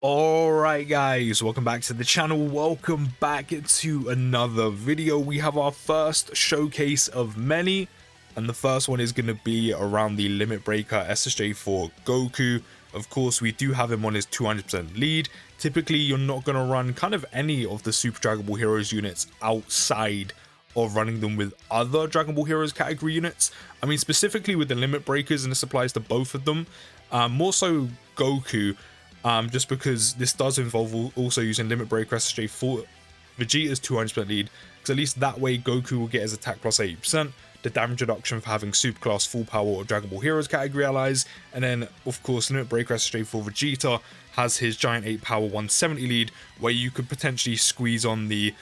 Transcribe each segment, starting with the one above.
Alright guys, welcome back to the channel, welcome back to another video. We have our first showcase of many, and the first one is going to be around the Limit Breaker SSJ4 GOKU. Of course, we do have him on his 200% lead. Typically, you're not going to run kind of any of the Super Dragon Ball Heroes units outside of running them with other Dragon Ball Heroes category units. I mean, specifically with the Limit Breakers, and this applies to both of them, more so Goku. Just because this does involve also using Limit Breaker SSJ4 Vegeta's 200% lead, because at least that way Goku will get his attack plus 80%, the damage reduction for having Superclass full power or Dragon Ball Heroes category allies, and then of course Limit Breaker SSJ4 Vegeta has his Giant 8 power 170 lead, where you could potentially squeeze on the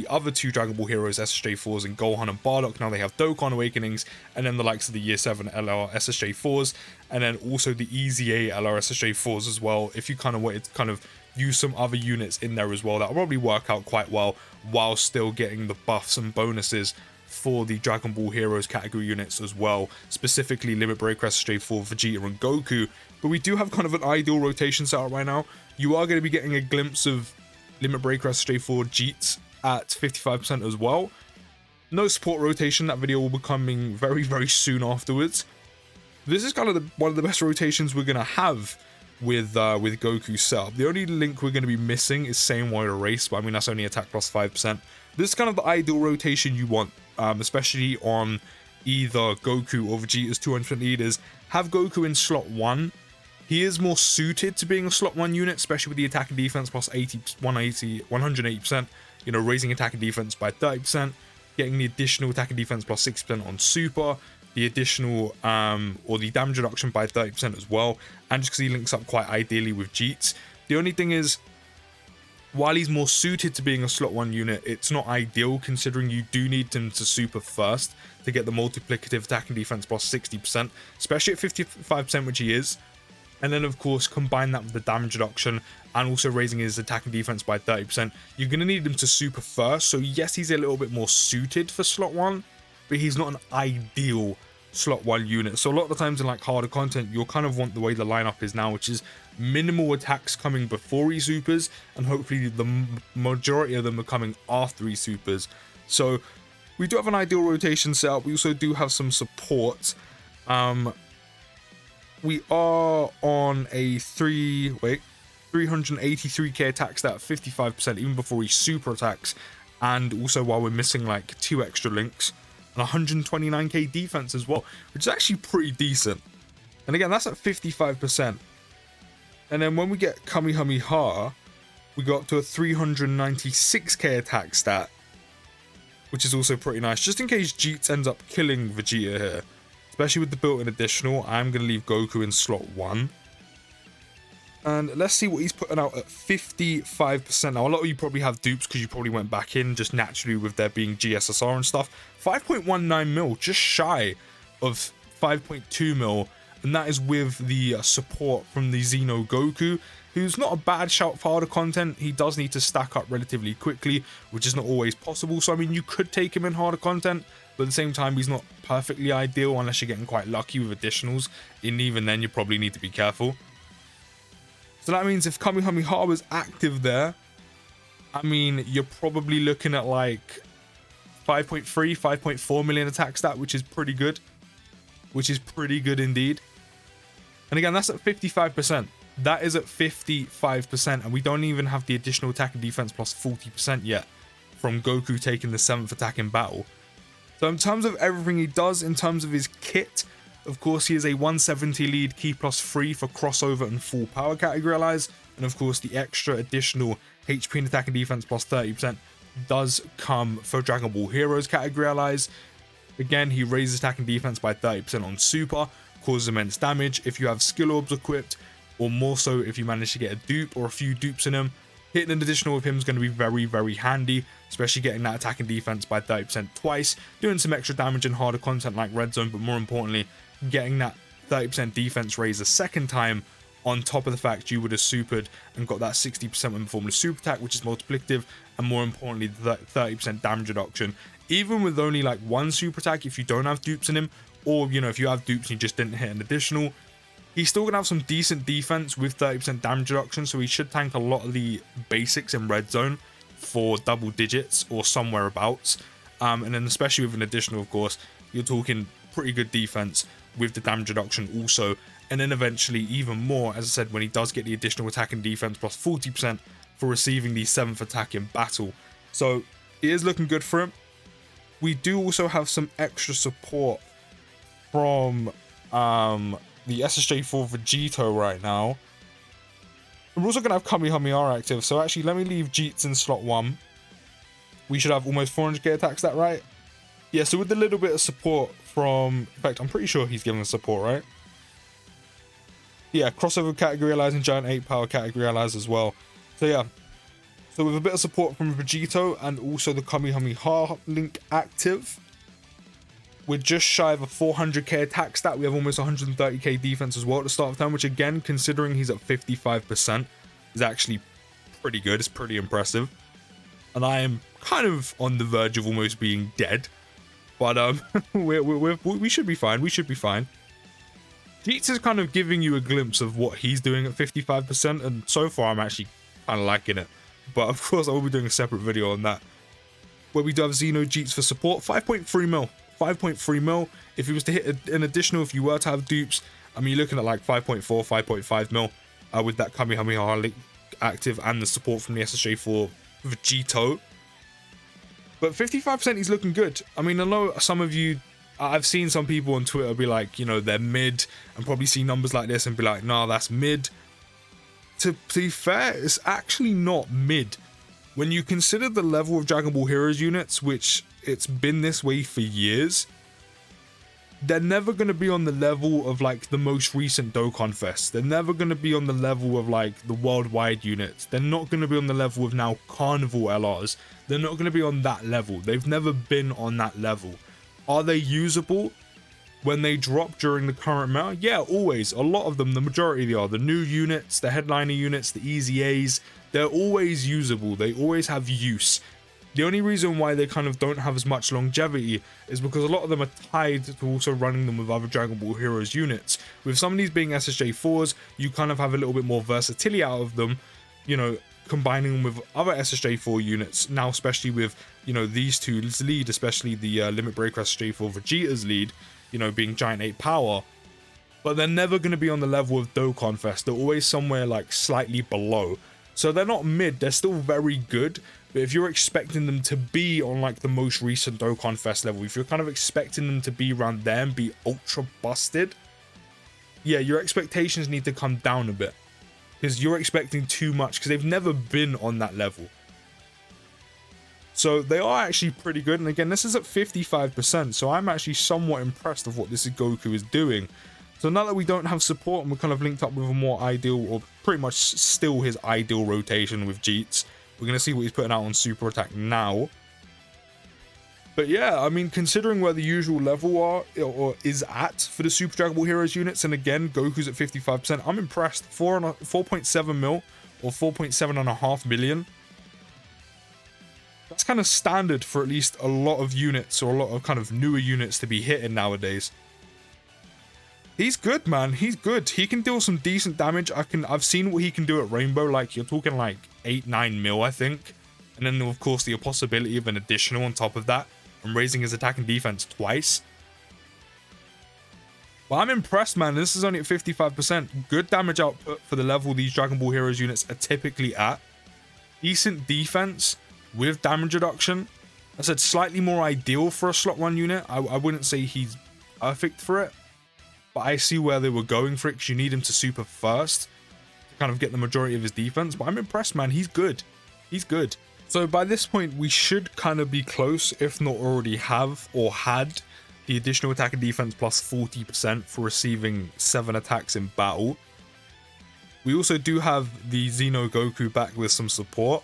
other two Dragon Ball Heroes SSJ4s and Gohan and Bardock. Now they have Dokkan Awakenings, and then the likes of the Year 7 LR SSJ4s, and then also the Easy A LR SSJ4s as well. If you kind of wanted to kind of use some other units in there as well, that'll probably work out quite well while still getting the buffs and bonuses for the Dragon Ball Heroes category units as well, specifically Limit Breaker SSJ4 Vegeta and Goku. But we do have kind of an ideal rotation setup right now. You are going to be getting a glimpse of Limit Breaker SSJ4 Jeets at 55% as well. No support rotation, that video will be coming very, very soon afterwards. This is kind of one of the best rotations we're going to have with Goku's setup. The only link we're going to be missing is Saiyan Warrior Race, but I mean that's only attack plus 5%. This is kind of the ideal rotation you want, especially on either Goku or Vegeta's 200% leaders. Have Goku in slot 1. He is more suited to being a slot 1 unit, especially with the attack and defense plus 180%, you know, raising attack and defense by 30%, getting the additional attack and defense plus 6% on Super, the additional or the damage reduction by 30% as well, and just because he links up quite ideally with Jeets. The only thing is, while he's more suited to being a slot 1 unit, it's not ideal considering you do need him to super first to get the multiplicative attack and defense plus 60%, especially at 55%, which he is. And then of course combine that with the damage reduction and also raising his attack and defense by 30%. You're going to need him to super first, so yes, he's a little bit more suited for slot 1, but he's not an ideal slot 1 unit. So a lot of the times in like harder content, you'll kind of want the way the lineup is now, which is minimal attacks coming before he supers, and hopefully the majority of them are coming after he supers. So we do have an ideal rotation setup. We also do have some support. We are on a 383k attack stat at 55% even before he super attacks, and also while we're missing like 2 extra links, and 129k defense as well, which is actually pretty decent. And again, that's at 55%. And then when we get Kamehameha, we go up to a 396k attack stat, which is also pretty nice, just in case Jeets ends up killing Vegeta here. Especially with the built-in additional, I'm going to leave Goku in slot 1. And let's see what he's putting out at 55%. Now, a lot of you probably have dupes because you probably went back in just naturally with there being GSSR and stuff. 5.19 mil, just shy of 5.2 mil. And that is with the support from the Xeno Goku, who's not a bad shout for harder content. He does need to stack up relatively quickly, which is not always possible. So, I mean, you could take him in harder content, but at the same time, he's not perfectly ideal unless you're getting quite lucky with additionals. And even then, you probably need to be careful. So that means if Kamehameha was active there, I mean, you're probably looking at like 5.3, 5.4 million attack stat, which is pretty good. Which is pretty good indeed. And again, that's at 55%. That is at 55%, and we don't even have the additional attack and defense plus 40% yet from Goku taking the 7th attack in battle. So in terms of everything he does, in terms of his kit, of course he is a 170 lead key plus 3 for crossover and full power category allies, and of course the extra additional HP and attack and defense plus 30% does come for Dragon Ball Heroes category allies. Again, he raises attack and defense by 30% on Super, causes immense damage if you have skill orbs equipped, or more so if you manage to get a dupe or a few dupes in him. Hitting an additional with him is going to be very, very handy, especially getting that attack and defense by 30% twice, doing some extra damage in harder content like Red Zone, but more importantly, getting that 30% defense raise a second time on top of the fact you would have supered and got that 60% when performing a super attack, which is multiplicative, and more importantly, the 30% damage reduction. Even with only like 1 super attack, if you don't have dupes in him, or you know, if you have dupes and you just didn't hit an additional, He's still going to have some decent defense with 30% damage reduction, so he should tank a lot of the basics in red zone for double digits or somewhere abouts. And then especially with an additional, of course, you're talking pretty good defense with the damage reduction also. And then eventually even more, as I said, when he does get the additional attack and defense plus 40% for receiving the 7th attack in battle. So it is looking good for him. We do also have some extra support from the SSJ4 Vegito right now. We're also going to have Kamehameha active, so actually let me leave Jeets in slot 1. We should have almost 400k attacks, that right? Yeah, so with a little bit of support from... In fact, I'm pretty sure he's given us support, right? Yeah, crossover category allies and giant 8 power category allies as well. So yeah, so with a bit of support from Vegito and also the Kamehameha link active, we're just shy of a 400k attack stat. We have almost 130k defense as well at the start of time, which again, considering he's at 55%, is actually pretty good. It's pretty impressive. And I am kind of on the verge of almost being dead. But we should be fine. We should be fine. Jeets is kind of giving you a glimpse of what he's doing at 55%, and so far I'm actually kind of liking it. But of course I will be doing a separate video on that, where we do have Xeno Jeets for support. 5.3 mil. 5.3 mil. If he was to hit an additional, if you were to have dupes, I mean, you're looking at like 5.4, 5.5 mil with that Kamehameha link active and the support from the SSJ4 Vegito. But 55% he's looking good. I mean, I know some of you, I've seen some people on Twitter be like, you know, they're mid, and probably see numbers like this and be like, nah, that's mid. To be fair, it's actually not mid. When you consider the level of Dragon Ball Heroes units, which it's been this way for years, they're never going to be on the level of like the most recent Dokkan Fest. They're never going to be on the level of like the worldwide units. They're not going to be on the level of now Carnival LRs. They're not going to be on that level. They've never been on that level. Are they usable when they drop during the current meta? Yeah, always. A lot of them, the majority they are. The new units, the headliner units, the easy A's, they're always usable. They always have use. The only reason why they kind of don't have as much longevity is because a lot of them are tied to also running them with other Dragon Ball Heroes units. With some of these being SSJ4s, you kind of have a little bit more versatility out of them, you know, combining them with other SSJ4 units. Now, especially with, you know, these two's lead, especially the Limit Breaker SSJ4 Vegeta's lead, you know, being giant 8 power. But they're never going to be on the level of Dokkan Fest. They're always somewhere like slightly below. So they're not mid, they're still very good. But if you're expecting them to be on like the most recent Dokkan Fest level, if you're kind of expecting them to be around there and be ultra busted, yeah, your expectations need to come down a bit. Because you're expecting too much, because they've never been on that level. So they are actually pretty good. And again, this is at 55%. So I'm actually somewhat impressed of what this Goku is doing. So now that we don't have support and we're kind of linked up with a more ideal, or pretty much still his ideal rotation with Jeets, we're going to see what he's putting out on Super Attack now. But yeah, I mean, considering where the usual level are or is at for the Super Dragon Ball Heroes units, and again, Goku's at 55%, I'm impressed. 4.7 mil or 4.7.5 million. That's kind of standard for at least a lot of units, or a lot of kind of newer units to be hitting nowadays. He's good, man. He's good. He can deal some decent damage. I've seen what he can do at Rainbow. Like, you're talking like 8-9 mil, I think. And then, of course, the possibility of an additional on top of that, and raising his attack and defense twice. But I'm impressed, man. This is only at 55%. Good damage output for the level these Dragon Ball Heroes units are typically at. Decent defense with damage reduction. I said slightly more ideal for a slot 1 unit. I wouldn't say he's perfect for it. But I see where they were going for it, because you need him to super first to kind of get the majority of his defense. But I'm impressed, man. He's good. He's good. So by this point, we should kind of be close, if not already have or had the additional attack and defense plus 40% for receiving 7 attacks in battle. We also do have the Xeno Goku back with some support.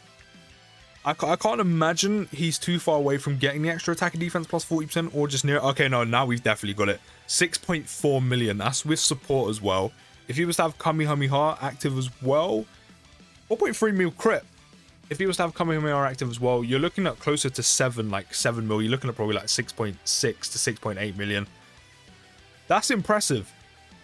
I can't imagine he's too far away from getting the extra attack and defense plus 40% or just near it. Okay, no, now we've definitely got it. 6.4 million. That's with support as well. If he was to have Kamehameha active as well, 4.3 mil crit. If he was to have Kamehameha active as well, you're looking at closer to 7 mil. You're looking at probably like 6.6 to 6.8 million. That's impressive.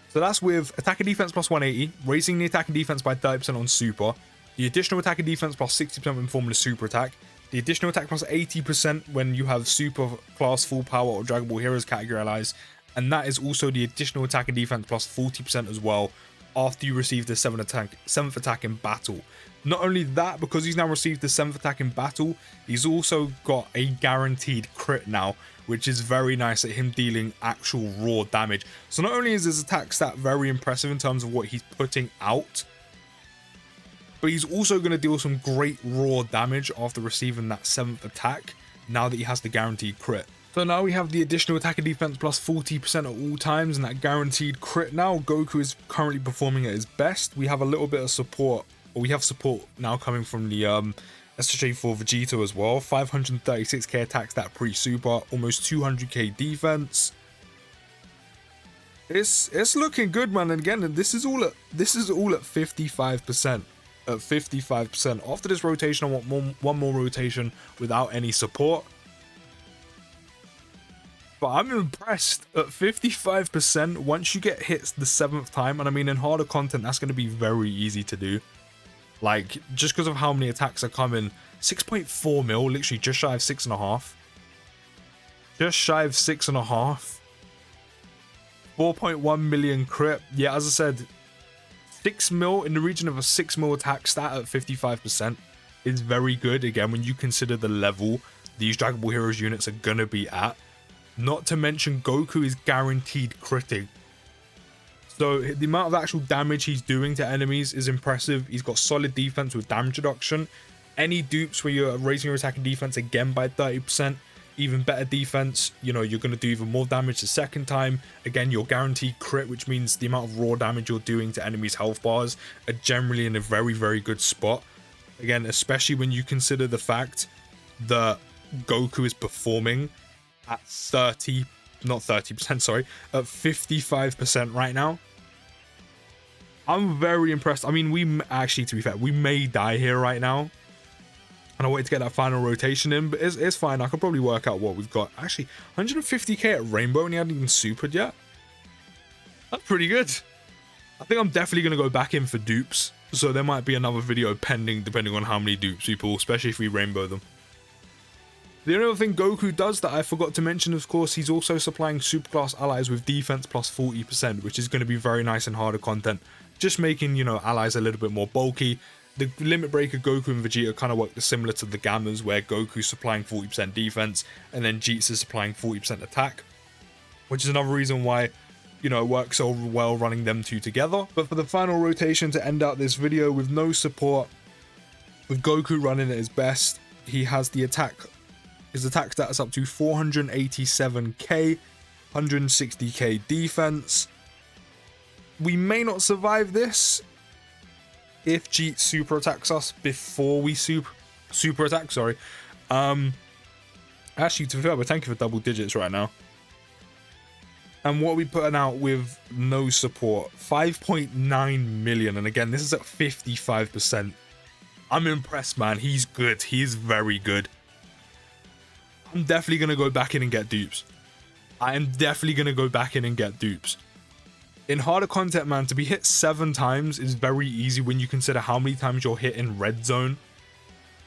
So that's with attack and defense plus 180, raising the attack and defense by 30% on super, the additional attack and defense plus 60% when performing a super attack, the additional attack plus 80% when you have super class full power or Dragon Ball Heroes category allies, and that is also the additional attack and defense plus 40% as well after you receive the 7th attack in battle. Not only that, because he's now received the 7th attack in battle, he's also got a guaranteed crit now, which is very nice at him dealing actual raw damage. So not only is his attack stat very impressive in terms of what he's putting out, but he's also going to deal some great raw damage after receiving that 7th attack, now that he has the guaranteed crit. So now we have the additional attack and defense plus 40% at all times and that guaranteed crit now. Goku is currently performing at his best. We have a little bit of support, or we have support now coming from the SSJ4 Vegeta as well. 536k attack stat pre-super, almost 200k defense. It's looking good, man. And again, this is all at 55%. At 55%. After this rotation, I want one more rotation without any support. But I'm impressed at 55% once you get hits the 7th time. And I mean, in harder content, that's going to be very easy to do. Like, just because of how many attacks are coming. 6.4 mil, literally just shy of 6.5. Just shy of 6.5. 4.1 million crit. Yeah, as I said, 6 mil, in the region of a 6 mil attack stat at 55% is very good. Again, when you consider the level these Dragon Ball Heroes units are going to be at. Not to mention Goku is guaranteed critting. So the amount of actual damage he's doing to enemies is impressive. He's got solid defense with damage reduction. Any dupes where you're raising your attack and defense again by 30%, even better defense, you know, you're going to do even more damage the second time. Again, you're guaranteed crit, which means the amount of raw damage you're doing to enemies' health bars are generally in a very, very good spot. Again, especially when you consider the fact that Goku is performing at 55% right now. I'm very impressed. I mean, we actually, to be fair, we may die here right now. And I wanted to get that final rotation in, but it's fine. I could probably work out what we've got. Actually, 150k at Rainbow and he hadn't even supered yet. That's pretty good. I think I'm definitely going to go back in for dupes. So there might be another video pending, depending on how many dupes we pull, especially if we rainbow them. The only other thing Goku does that I forgot to mention, of course, he's also supplying superclass allies with defense plus 40%, which is going to be very nice in harder content. Just making, you know, allies a little bit more bulky. The Limit Breaker Goku and Vegeta kind of work similar to the Gammas, where Goku's supplying 40% defense and then Jeet's supplying 40% attack, which is another reason why, you know, it works so well running them two together. But for the final rotation to end out this video with no support, with Goku running at his best, he has the attack. His attack stats up to 487k, 160k defense. We may not survive this if Jeet super attacks us before we super attack. Sorry. Actually, to be fair, we're tanking for double digits right now. And what are we putting out with no support? 5.9 million. And again, this is at 55%. I'm impressed, man. He's good. He's very good. I'm definitely going to go back in and get dupes. I am definitely going to go back in and get dupes. In harder content, man, to be hit 7 times is very easy when you consider how many times you're hit in red zone.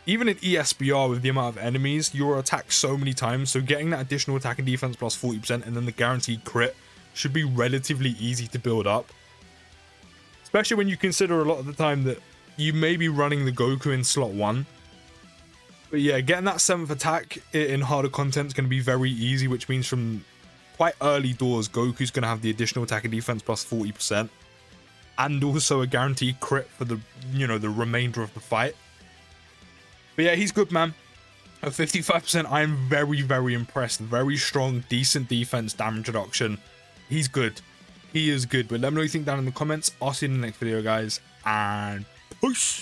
Even in ESBR, with the amount of enemies, you're attacked so many times, so getting that additional attack and defense plus 40% and then the guaranteed crit should be relatively easy to build up. Especially when you consider a lot of the time that you may be running the Goku in slot 1. But yeah, getting that 7th attack in harder content is going to be very easy, which means from quite early doors, Goku's going to have the additional attack and defense plus 40%. And also a guaranteed crit for the, you know, the remainder of the fight. But yeah, he's good, man. At 55%, I am very, very impressed. Very strong, decent defense, damage reduction. He's good. He is good. But let me know what you think down in the comments. I'll see you in the next video, guys. And peace.